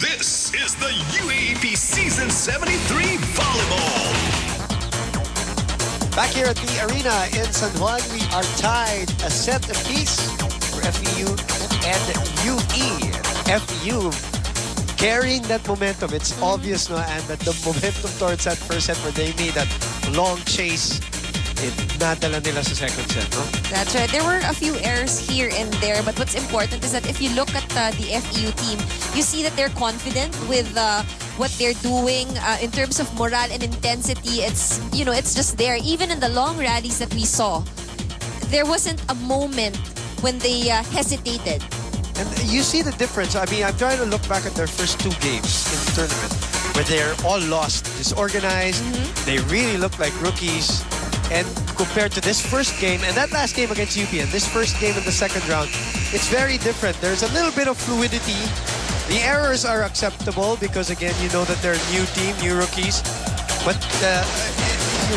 This is the UAAP Season 73 Volleyball. Back here at the arena in San Juan, we are tied a set apiece for FEU and UE. FEU carrying that momentum. It's obvious, no, and that the momentum towards that first set where they made that long chase, nadala nila sa second set, no? That's right. There were a few errors here and there, but what's important is that if you look at the FEU team, you see that they're confident with what they're doing in terms of morale and intensity. It's, you know, it's just there. Even in the long rallies that we saw, there wasn't a moment when they hesitated. And you see the difference. I mean, I'm trying to look back at their first two games in the tournament where they're all lost, disorganized. They really look like rookies. And compared to this first game and that last game against UP and this first game in the second round, it's very different. There's a little bit of fluidity. The errors are acceptable because, again, you know that they're a new team, new rookies. But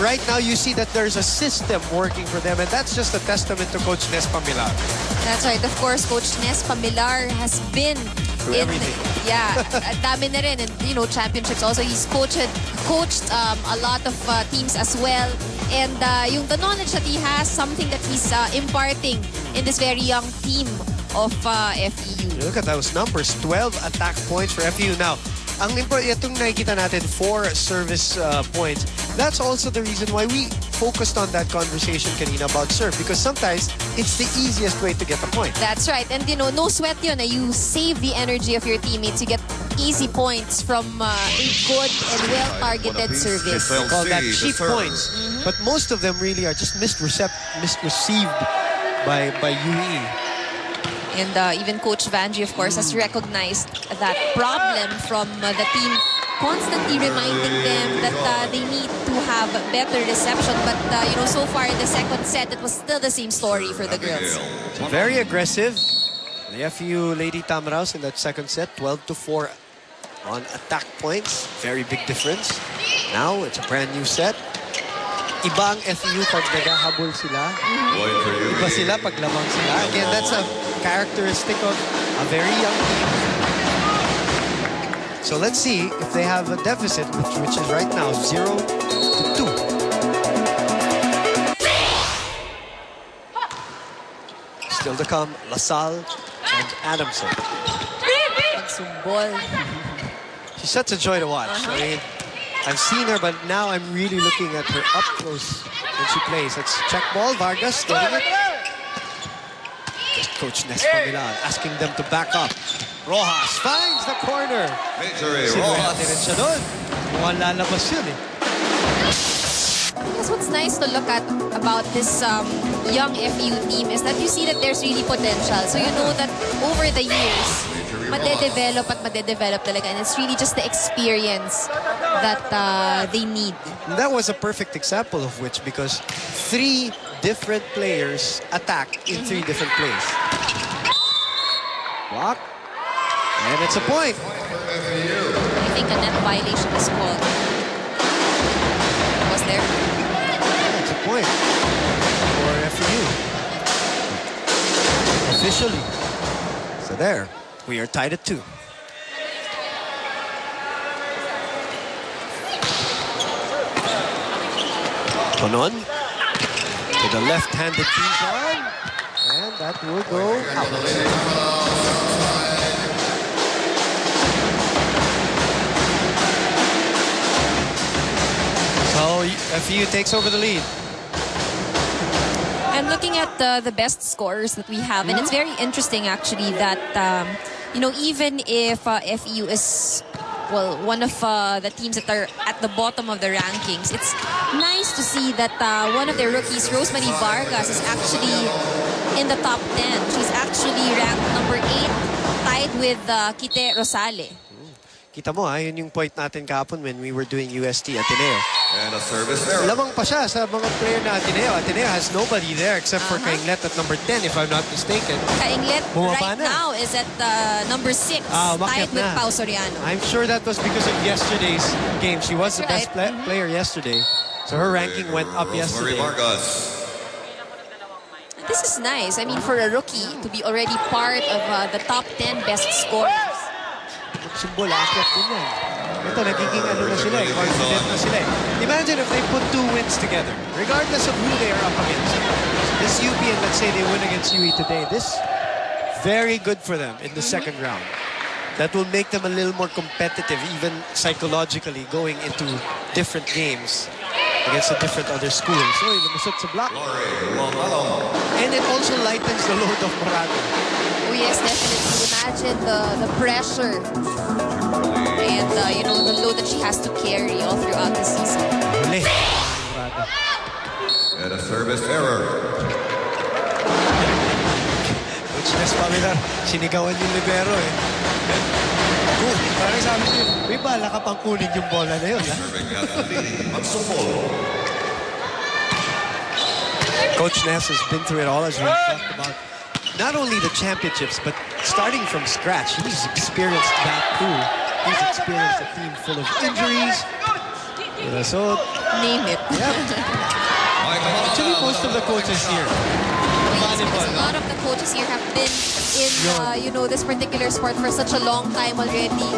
right now you see that there's a system working for them, and that's just a testament to Coach Nes Pamilar. That's right. Of course, Coach Nes Pamilar has been through everything. Yeah, dami na rin, and you know, championships also. He's coached a lot of teams as well, and yung the knowledge that he has, something that he's imparting in this very young team of FEU. Look at those numbers, 12 attack points for FEU. Now, itong nakikita natin, 4 service points. That's also the reason why we focused on that conversation kanina about serve, because sometimes it's the easiest way to get a point. That's right. And you know, no sweat yun. You save the energy of your teammates. You get easy points from a good and well-targeted service. We call that cheap points. But most of them really are just misreceived by UE. And even Coach Vanji, of course, has recognized that problem from the team, constantly reminding them that they need to have better reception. But, you know, so far in the second set, it was still the same story for the girls. Very aggressive. The FEU Lady Tamaraws in that second set, 12-4 on attack points. Very big difference. Now, it's a brand new set. Iba ang FEU pag naghahabol sila. Iba sila pag lamang sila. Again, that's a characteristic of a very young team. So let's see if they have a deficit, which is right now 0-2. Still to come, LaSalle and Adamson. She's such a joy to watch. I mean, I've seen her, but now I'm really looking at her up close when she plays. Let's check ball. Vargas getting it. Just Coach Nes Pamilar asking them to back up. Rojas finds the corner. Sinuwerte rin siya doon. Mukhang lalabas yun eh. Yes, what's nice to look at about this young FEU team is that you see that there's really potential. So you know that over the years, madedevelop talaga. And it's really just the experience that they need. And that was a perfect example of which, because 3 different players attack in 3 different plays. Block. And it's a point. I think a net violation is called. Was there? It's a point for FEU. Officially. So there, we are tied at 2. Tonon to the left-handed Tizon, and that will go out. So FEU takes over the lead. I'm looking at the best scores that we have, and it's very interesting actually that you know, even if FEU is, well, one of the teams that are at the bottom of the rankings, it's nice to see that one of their rookies, Rosemary Vargas, is actually in the top 10. She's actually ranked number 8, tied with Kite Rosale. Kita mo, yun yung point natin kahapon when we were doing UST Ateneo. And a service error. Lamang pa siya sa mga player na Ateneo. Ateneo has nobody there except for Kainglet at number 10, if I'm not mistaken. Kainglet right now is at number 6, tied with Pao Soriano. I'm sure that was because of yesterday's game. She was the best player yesterday. So her ranking went up yesterday. This is nice. I mean, for a rookie to be already part of the top 10 best scorers. Sumbol, akit din yan. Ito, nagiging ano na sila eh. Confident na sila eh. Imagine if they put 2 wins together, regardless of who they are up against. This UP and let's say they win against UE today. This, very good for them in the second round. That will make them a little more competitive, even psychologically, going into different games against the different other schools. So, lumusot sa block. And it also lightens the load of Morado. Oh yes, definitely. Imagine the pressure and you know, the load that she has to carry all throughout the season. Huli. And a service error. Coach Nes Pamilar, sinigawan yung libero eh. Parang sabi niyo, may bala ka pang kunin yung bola na yun. Serving at the lead, Magsumol. Coach Ness has been through it all, as we talked about. Not only the championships, but starting from scratch. He's experienced that too. He's experienced a team full of injuries. So, Name it. yeah. Actually, most of the coaches here. Yes, because a lot of the coaches here have been in, you know, this particular sport for such a long time already.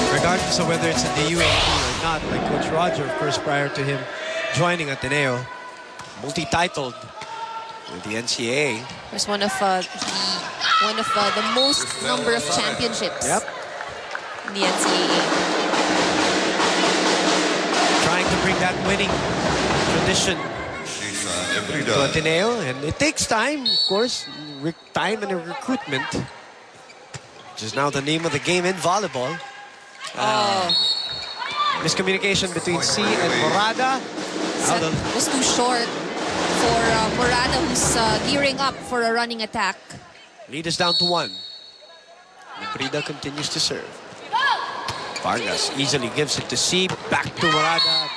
Regardless of whether it's in the UAE or not, like Coach Roger, of course, prior to him joining Ateneo, multi-titled with the NCAA. There's one of the most number of championships in the NCAA. Trying to bring that winning tradition to Ateneo, and it takes time, of course, time and recruitment, which is now the name of the game in volleyball. Miscommunication between C and Morada. Set was too short for Morada, who's gearing up for a running attack. Lead is down to 1. Brida continues to serve. Vargas easily gives it to C. Back to Morada.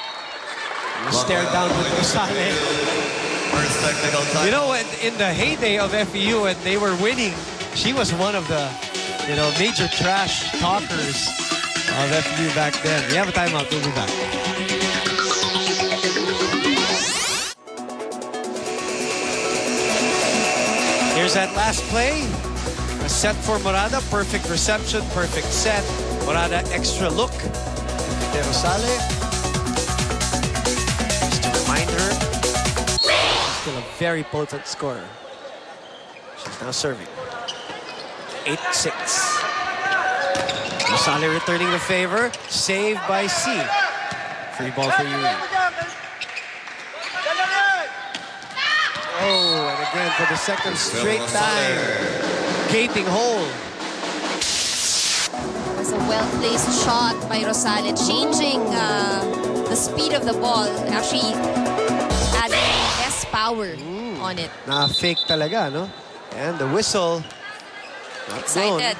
Stare down with Rosales. First technical time. You know, in the heyday of FEU, when they were winning, she was one of the, you know, major trash talkers of FEU back then. We have a timeout. We'll be back. Here's that last play. A set for Morada. Perfect reception, perfect set. Morada extra look. De Rosales. Just to remind her, she's still a very potent scorer. She's now serving. 8-6. Rosales returning the favor. Saved by C. Free ball for you. Oh, and again for the second straight time. Gaping hole. It was a well-placed shot by Rosales, changing the speed of the ball, actually adding less power on it. Na-fake talaga, no? And the whistle. Excited.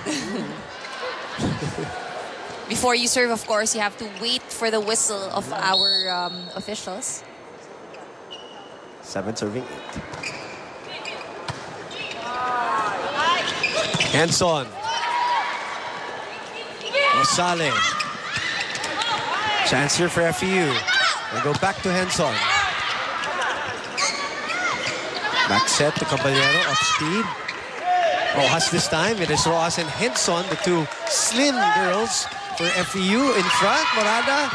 Before you serve, of course, you have to wait for the whistle of our officials. 7 serving 8. Henson. Rosales. Chance here for FEU. They go back to Henson. Back set to Caballero, off speed. Rojas this time. It is Rojas and Henson, the two slim girls for FEU in front. Morada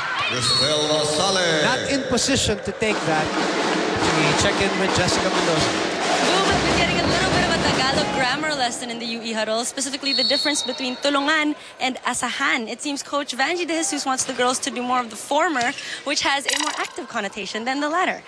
not in position to take that. We check in with Jessica Mendoza. We've been getting a little bit of a Tagalog grammar lesson in the UE huddle, specifically the difference between tulungan and asahan. It seems Coach Vanji De Jesus wants the girls to do more of the former, which has a more active connotation than the latter.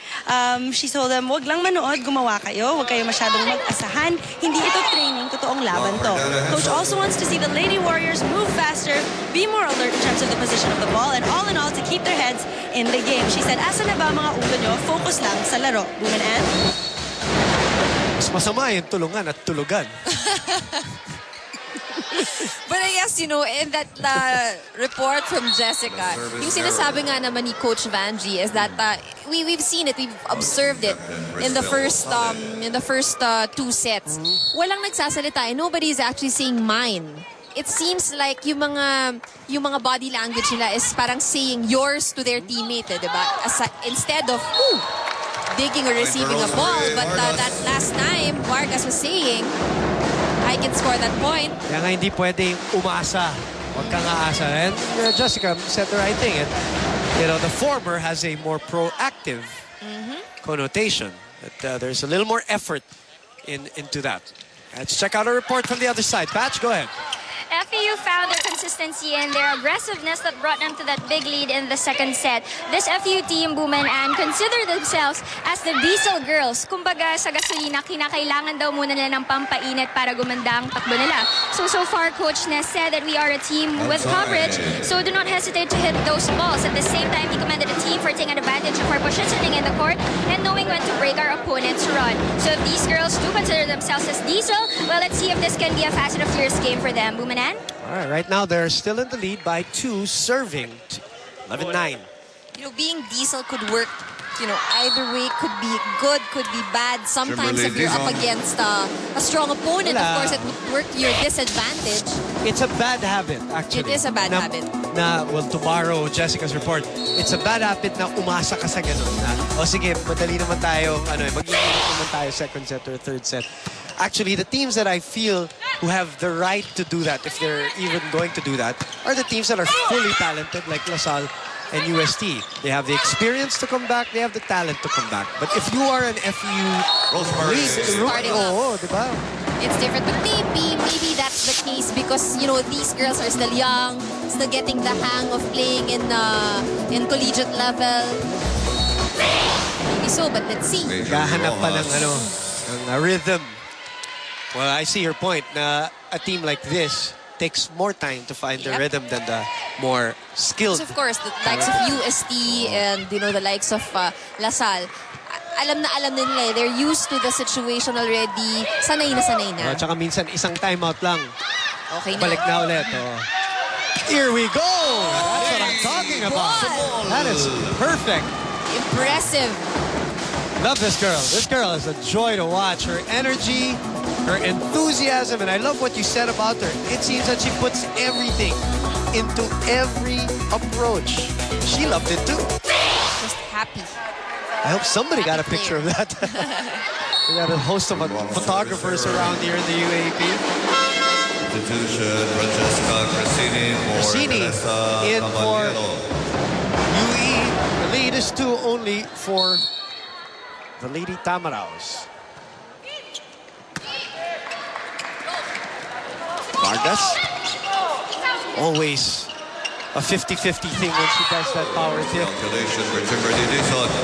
She told them, wag lang manood, gumawa kayo, wag kayo masyadong mag-asahan. Hindi ito training, totoong laban to. Coach also wants to see the Lady Warriors move faster, be more alert in terms of the position of the ball, and all in all, to keep their heads in the game. She said, asa na ba mga ulo nyo? Focus lang sa laro. Boom and Mas masama yung tulungan at tulugan. But I guess, you know, in that report from Jessica, yung sinasabi nga naman ni Coach Vanji is that we've seen it, we've observed it in the first 2 sets. Walang nagsasalita and nobody is actually saying mine. It seems like yung mga body language nila is parang saying yours to their teammate, diba? Instead of digging or receiving a ball. But that last time, Vargas was saying, I I can score that point. Kaya nga hindi pwedeng umasa. Huwag kang aasa. And Jessica said the right thing. And, the former has a more proactive connotation. That there's a little more effort into that. Let's check out a report from the other side. Patch, go ahead. FEU found their consistency and their aggressiveness that brought them to that big lead in the second set. This FEU team, Buman, and consider themselves as the diesel girls. Kumbaga, sa gasolina, kinakailangan daw muna nila ng pampainit para gumanda ang takbo nila. So far, Coach Ness said that we are a team with coverage, so do not hesitate to hit those balls. At the same time, he commended the team for taking advantage of our positioning in the court and knowing when to break our opponent's run. So if these girls do consider themselves as diesel, well, let's see if this can be a Fast and Furious game for them. Buman. All right now they're still in the lead by 2, serving 11-9. Being diesel could work, either way. Could be good, could be bad. Sometimes if you're up against a strong opponent, of course, it would work to your disadvantage. It's a bad habit, actually. It is a bad habit. Well, tomorrow, Jessica's report, it's a bad habit na umasa ka sa ganun. Sige, madali naman tayo, mag-iinit naman tayo second set or third set. Actually, the teams that I feel who have the right to do that, if they're even going to do that, are the teams that are fully talented, like LaSalle and UST. They have the experience to come back, they have the talent to come back. But if you are an FEU Starting off. diba? It's different, but maybe that's the case because these girls are still young, still getting the hang of playing in collegiate level. Maybe so, but let's see. Gahanap pa ng rhythm. Well, I see your point. A team like this takes more time to find the rhythm than the more skilled. Of course, the likes of UST and the likes of LaSalle. Alam na nila. They're used to the situation already. Sanay na. Tsaka minsan isang timeout lang. Okay na. Balik na ulit. Here we go! That's what I'm talking about. That is perfect. Impressive. Love this girl. This girl is a joy to watch. Her energy, her enthusiasm, and I love what you said about her. It seems that she puts everything into every approach. She loved it too. Just happy. I hope somebody got a picture of that. We got a host of photographers around here in the UAP. Substitution, Francesca Grassini in for UE. The lead is 2 only for the Lady Tamaraws. Vargas. Always a 50-50 thing when she does that power tip.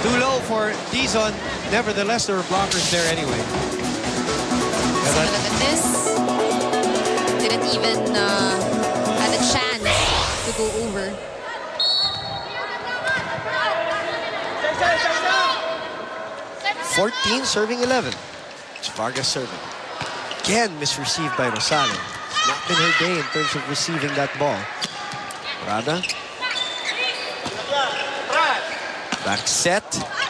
Too low for Dizon. Nevertheless, there were blockers there anyway. So look at this. Didn't even have a chance to go over. $14 serving 11. It's Vargas serving. Again, misreceived by Rosales. Not been her day in terms of receiving that ball. Rada. Back set.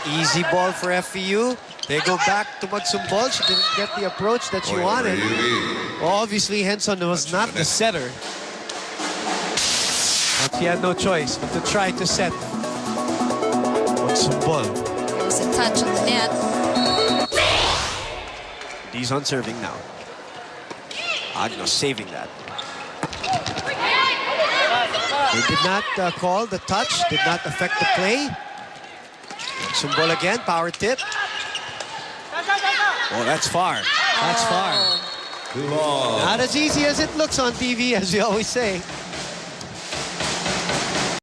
Easy ball for FEU. They go back to magsumbol. She didn't get the approach that she wanted. Well, obviously, Henson was not the setter. But she had no choice but to try to set magsumbol. There was a touch on the net. Dizon serving now. Agnos saving that. They did not call the touch, did not affect the play. Sumbol again, power tip. Oh, that's far. That's far. Not as easy as it looks on TV, as we always say.